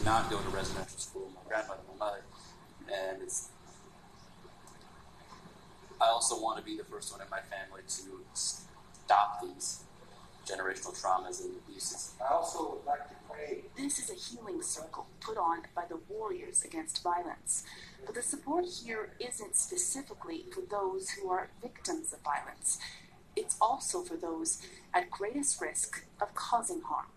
not go to residential school, my grandmother, my mother, and I also want to be the first one in my family to stop these generational traumas and abuses. I also would like to pray. This is a healing circle put on by the Warriors Against Violence. But the support here isn't specifically for those who are victims of violence. It's also for those at greatest risk of causing harm.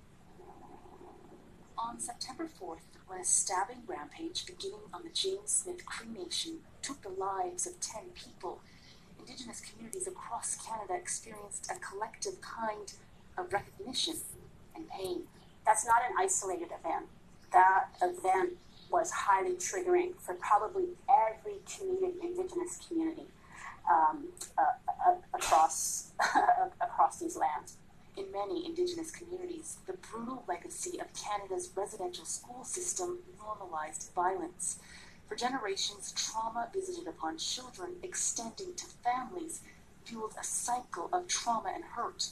On September 4th, when a stabbing rampage beginning on the James Smith cremation took the lives of 10 people, Indigenous communities across Canada experienced a collective kind of recognition and pain. That's not an isolated event. That event was highly triggering for probably every Indigenous community across these lands. In many Indigenous communities, the brutal legacy of Canada's residential school system normalized violence. For generations, trauma visited upon children extending to families fueled a cycle of trauma and hurt,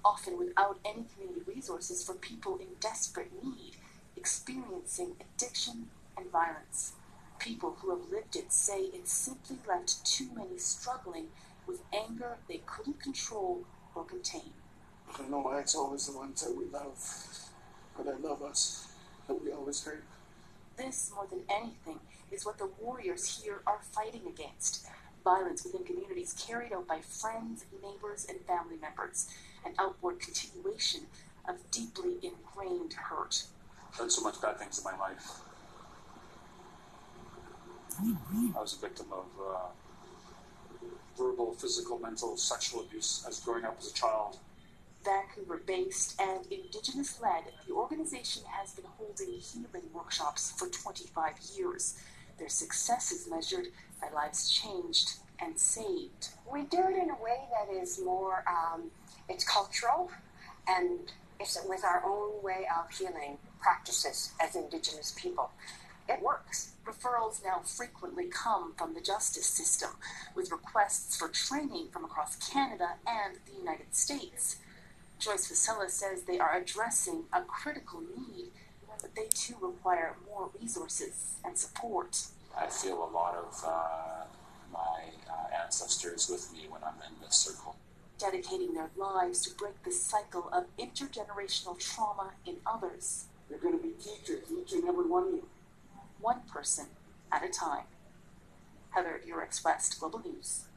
often without any community resources for people in desperate need, experiencing addiction and violence. People who have lived it say it simply left too many struggling with anger they couldn't control or contain. I know it's always the ones that we love, or that love us, that we always hurt. This, more than anything, is what the warriors here are fighting against. Violence within communities carried out by friends, neighbors, and family members. An outward continuation of deeply ingrained hurt. I've done so much bad things in my life. I was a victim of verbal, physical, mental, sexual abuse as growing up as a child. Vancouver-based and Indigenous-led, the organization has been holding healing workshops for 25 years. Their success is measured by lives changed and saved. We do it in a way that is more, it's cultural, and it's with our own way of healing practices as Indigenous people. It works. Referrals now frequently come from the justice system, with requests for training from across Canada and the United States. Joyce Vasella says they are addressing a critical need, but they too require more resources and support. I feel a lot of my ancestors with me when I'm in this circle. Dedicating their lives to break the cycle of intergenerational trauma in others. They're going to be teachers, each and every one of you. One person at a time. Heather, Eurex West, Global News.